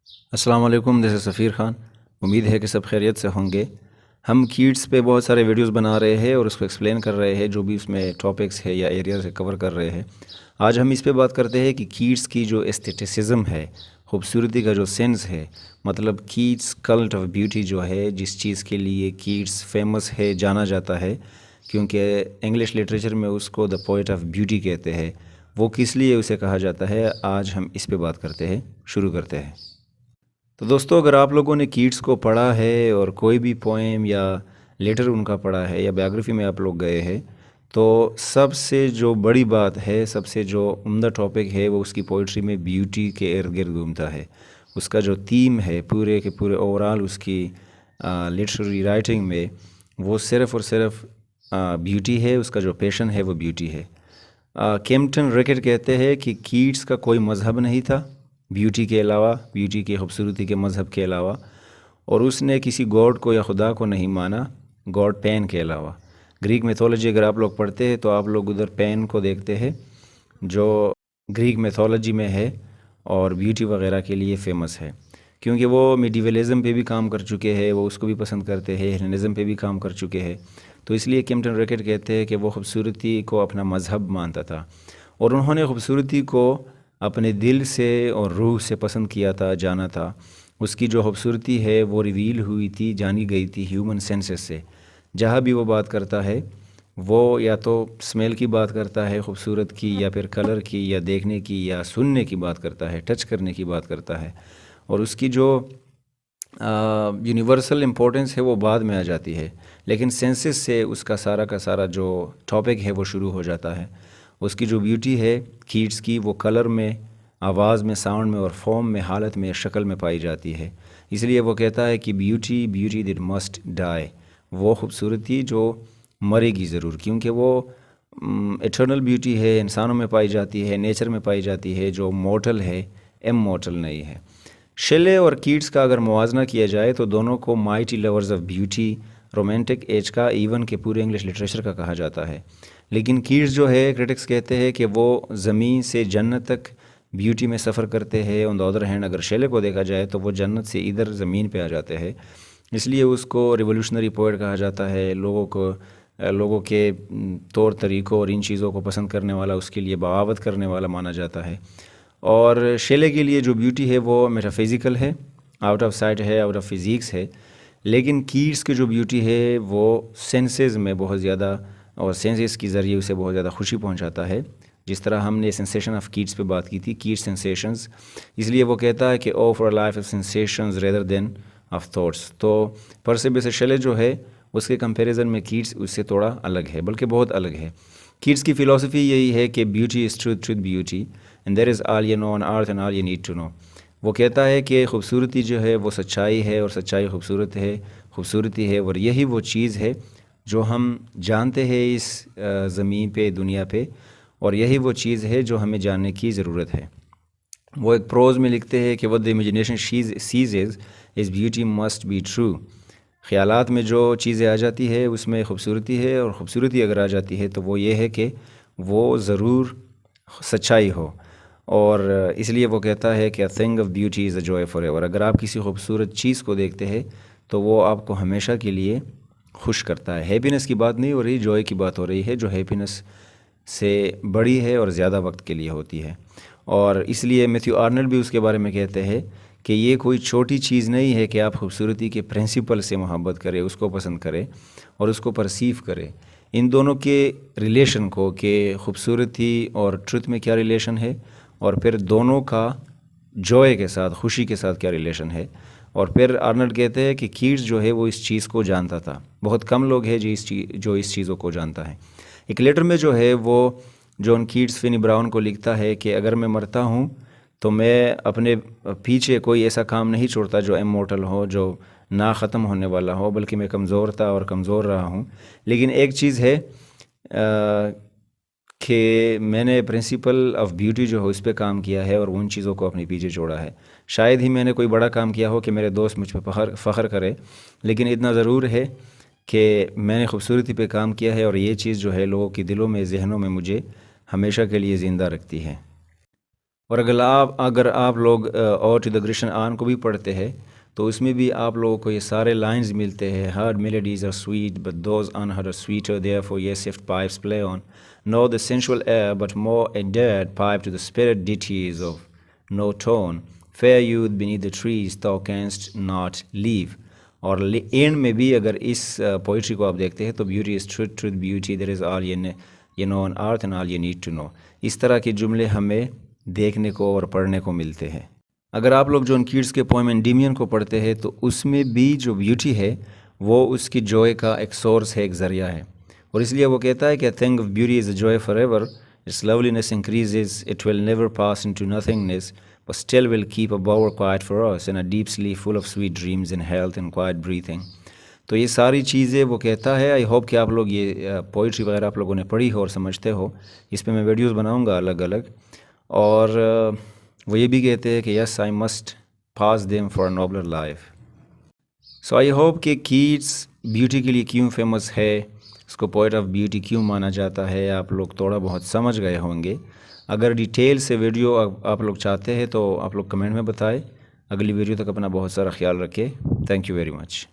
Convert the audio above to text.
السلام علیکم، دس از سفیر خان۔ امید ہے کہ سب خیریت سے ہوں گے۔ ہم کیڈس پہ بہت سارے ویڈیوز بنا رہے ہیں اور اس کو ایکسپلین کر رہے ہیں، جو بھی اس میں ٹاپکس ہے یا ایریاز ہے کور کر رہے ہیں۔ آج ہم اس پہ بات کرتے ہیں کہ کیڈس کی جو ایستھیٹسزم ہے، خوبصورتی کا جو سینس ہے، مطلب کیڈس کلٹ آف بیوٹی جو ہے، جس چیز کے لیے کیڈس فیمس ہے، جانا جاتا ہے، کیونکہ انگلش لٹریچر میں اس کو دا پوئٹ آف بیوٹی کہتے ہیں، وہ کس لیے اسے کہا جاتا ہے، آج ہم اس پہ بات کرتے ہیں، شروع کرتے ہیں۔ تو دوستو، اگر آپ لوگوں نے کیٹس کو پڑھا ہے اور کوئی بھی پوئم یا لیٹر ان کا پڑھا ہے یا بایوگرافی میں آپ لوگ گئے ہیں، تو سب سے جو بڑی بات ہے، سب سے جو عمدہ ٹاپک ہے، وہ اس کی پوئٹری میں بیوٹی کے ارد گرد گھومتا ہے۔ اس کا جو تھیم ہے پورے کے پورے اوورال اس کی لٹریری رائٹنگ میں، وہ صرف اور صرف بیوٹی ہے، اس کا جو پیشن ہے وہ بیوٹی ہے۔ کیمپٹن ریکٹ کہتے ہیں کہ کیٹس کا کوئی مذہب نہیں تھا بیوٹی کے علاوہ، بیوٹی کی خوبصورتی کے مذہب کے علاوہ، اور اس نے کسی گاڈ کو یا خدا کو نہیں مانا گاڈ پین کے علاوہ۔ گریک میتھولوجی اگر آپ لوگ پڑھتے ہیں تو آپ لوگ ادھر پین کو دیکھتے ہیں، جو گریک میتھولوجی میں ہے اور بیوٹی وغیرہ کے لیے فیمس ہے، کیونکہ وہ میڈیولزم پہ بھی کام کر چکے ہیں، وہ اس کو بھی پسند کرتے ہیں، ہیلینزم پہ بھی کام کر چکے ہیں، تو اس لیے کیمپٹن ریکٹ کہتے ہیں کہ وہ خوبصورتی کو اپنا مذہب مانتا تھا، اور انہوں نے خوبصورتی کو اپنے دل سے اور روح سے پسند کیا تھا، جانا تھا۔ اس کی جو خوبصورتی ہے وہ ریویل ہوئی تھی، جانی گئی تھی ہیومن سینسز سے۔ جہاں بھی وہ بات کرتا ہے، وہ یا تو سمیل کی بات کرتا ہے خوبصورت کی، یا پھر کلر کی، یا دیکھنے کی، یا سننے کی بات کرتا ہے، ٹچ کرنے کی بات کرتا ہے، اور اس کی جو یونیورسل امپورٹنس ہے وہ بعد میں آ جاتی ہے، لیکن سینسز سے اس کا سارا جو ٹاپک ہے وہ شروع ہو جاتا ہے۔ اس کی جو بیوٹی ہے کیٹس کی، وہ کلر میں، آواز میں، ساؤنڈ میں اور فارم میں، حالت میں، شکل میں پائی جاتی ہے۔ اس لیے وہ کہتا ہے کہ بیوٹی دیٹ مسٹ ڈائی، وہ خوبصورتی جو مرے گی ضرور، کیونکہ وہ ایٹرنل بیوٹی ہے، انسانوں میں پائی جاتی ہے، نیچر میں پائی جاتی ہے، جو مورٹل ہے، مورٹل نہیں ہے۔ شیلے اور کیٹس کا اگر موازنہ کیا جائے تو دونوں کو mighty lovers of beauty, romantic age کا، ایون کے پورے انگلش لٹریچر کا کہا جاتا ہے۔ لیکن کیٹس جو ہے، کرٹکس کہتے ہیں کہ وہ زمین سے جنت تک بیوٹی میں سفر کرتے ہیں۔ آن دا ادر ہینڈ اگر شیلے کو دیکھا جائے تو وہ جنت سے ادھر زمین پہ آ جاتے ہیں، اس لیے اس کو ریولوشنری پوئٹ کہا جاتا ہے۔ لوگوں کے طور طریقوں اور ان چیزوں کو پسند کرنے والا، اس کے لیے بغاوت کرنے والا مانا جاتا ہے۔ اور شیلے کے لیے جو بیوٹی ہے وہ میٹافزیکل ہے، آؤٹ آف سائٹ ہے، آؤٹ آف فزیکس ہے، لیکن کیٹس کی جو بیوٹی ہے وہ سینسز میں بہت زیادہ، اور سینسز کے ذریعے اسے بہت زیادہ خوشی پہنچاتا ہے، جس طرح ہم نے سینسیشن آف کیٹس پہ بات کی تھی، کیٹ سینسیشنز۔ اس لیے وہ کہتا ہے کہ O for life of sensations rather than of thoughts. تو پرسیبس شیلے جو ہے، اس کے کمپیریزن میں کیٹس اس سے تھوڑا الگ ہے، بلکہ بہت الگ ہے۔ کیٹس کی فلاسفی یہی ہے کہ beauty is truth beauty and there is all you know on earth and all you need to know. وہ کہتا ہے کہ خوبصورتی جو ہے وہ سچائی ہے، اور سچائی خوبصورتی ہے، اور یہی وہ چیز ہے جو ہم جانتے ہیں اس زمین پہ، دنیا پہ، اور یہی وہ چیز ہے جو ہمیں جاننے کی ضرورت ہے۔ وہ ایک پروز میں لکھتے ہیں کہ what the imagination seizes is beauty must be true۔ خیالات میں جو چیزیں آ جاتی ہے اس میں خوبصورتی ہے، اور خوبصورتی اگر آ جاتی ہے تو وہ یہ ہے کہ وہ ضرور سچائی ہو، اور اس لیے وہ کہتا ہے کہ a thing of beauty is a joy forever۔ اگر آپ کسی خوبصورت چیز کو دیکھتے ہیں تو وہ آپ کو ہمیشہ کے لیے خوش کرتا ہے۔ ہیپینس کی بات نہیں ہو رہی، جوائے کی بات ہو رہی ہے، جو ہیپینس سے بڑی ہے اور زیادہ وقت کے لیے ہوتی ہے۔ اور اس لیے میتھیو آرنلڈ بھی اس کے بارے میں کہتے ہیں کہ یہ کوئی چھوٹی چیز نہیں ہے کہ آپ خوبصورتی کے پرنسپل سے محبت کریں، اس کو پسند کریں اور اس کو پرسیو کریں۔ ان دونوں کے ریلیشن کو، کہ خوبصورتی اور ٹروتھ میں کیا ریلیشن ہے، اور پھر دونوں کا جوائے کے ساتھ، خوشی کے ساتھ کیا ریلیشن ہے۔ اور پھر آرنلڈ کہتے ہیں کہ کیٹس جو ہے وہ اس چیز کو جانتا تھا، بہت کم لوگ ہیں جو اس چیزوں کو جانتا ہے۔ ایک لیٹر میں جو ہے وہ جان کیٹس فینی براؤن کو لکھتا ہے کہ اگر میں مرتا ہوں تو میں اپنے پیچھے کوئی ایسا کام نہیں چھوڑتا جو امورٹل ہو، جو نہ ختم ہونے والا ہو، بلکہ میں کمزور تھا اور کمزور رہا ہوں، لیکن ایک چیز ہے کہ میں نے پرنسپل آف بیوٹی جو ہے اس پہ کام کیا ہے، اور ان چیزوں کو اپنے پیچھے چھوڑا ہے۔ شاید ہی میں نے کوئی بڑا کام کیا ہو کہ میرے دوست مجھ پہ فخر کرے، لیکن اتنا ضرور ہے کہ میں نے خوبصورتی پہ کام کیا ہے، اور یہ چیز جو ہے لوگوں کے دلوں میں، ذہنوں میں مجھے ہمیشہ کے لیے زندہ رکھتی ہے۔ اور اگر آپ لوگ اور ٹو دا گریشن آن کو بھی پڑھتے ہیں تو اس میں بھی آپ لوگوں کو یہ سارے لائنز ملتے ہیں. Hard melodies are sweet but those unheard are sweeter, therefore yes if pipes play on no the sensual air but more a dead pipe to the spirit ditties of no tone, fair youth beneath the trees thou canst not leave. اور and میں بھی اگر اس poetry کو آپ دیکھتے ہیں تو beauty is truth beauty there is all you know on earth and all you need to know. اس طرح کے جملے ہمیں دیکھنے کو اور پڑھنے کو ملتے ہیں. اگر آپ لوگ جون کیٹس کے پوئم انڈیمین کو پڑھتے ہیں تو اس میں بھی جو بیوٹی ہے وہ اس کی جوائے کا ایک سورس ہے, ایک ذریعہ ہے, اور اس لیے وہ کہتا ہے کہ thing of beauty is a joy for ever, its loveliness increases, it will never pass into nothingness but still will keep a bower quiet for us and a deep sleep full of sweet dreams and health and quiet breathing. تو یہ ساری چیزیں وہ کہتا ہے. آئی hope کہ آپ لوگ یہ پوئٹری وغیرہ آپ لوگوں نے پڑھی ہو اور سمجھتے ہو. اس پہ میں ویڈیوز بناؤں گا الگ الگ. اور وہ یہ بھی کہتے ہیں کہ yes I must pass them for nobler life. So I hope کہ کیٹس بیوٹی کے لیے کیوں فیمس ہے, اس کو پوئٹ آف بیوٹی کیوں مانا جاتا ہے, آپ لوگ تھوڑا بہت سمجھ گئے ہوں گے. اگر ڈیٹیل سے ویڈیو آپ لوگ چاہتے ہیں تو آپ لوگ کمنٹ میں بتائیں. اگلی ویڈیو تک اپنا بہت سارا خیال رکھے. Thank you very much.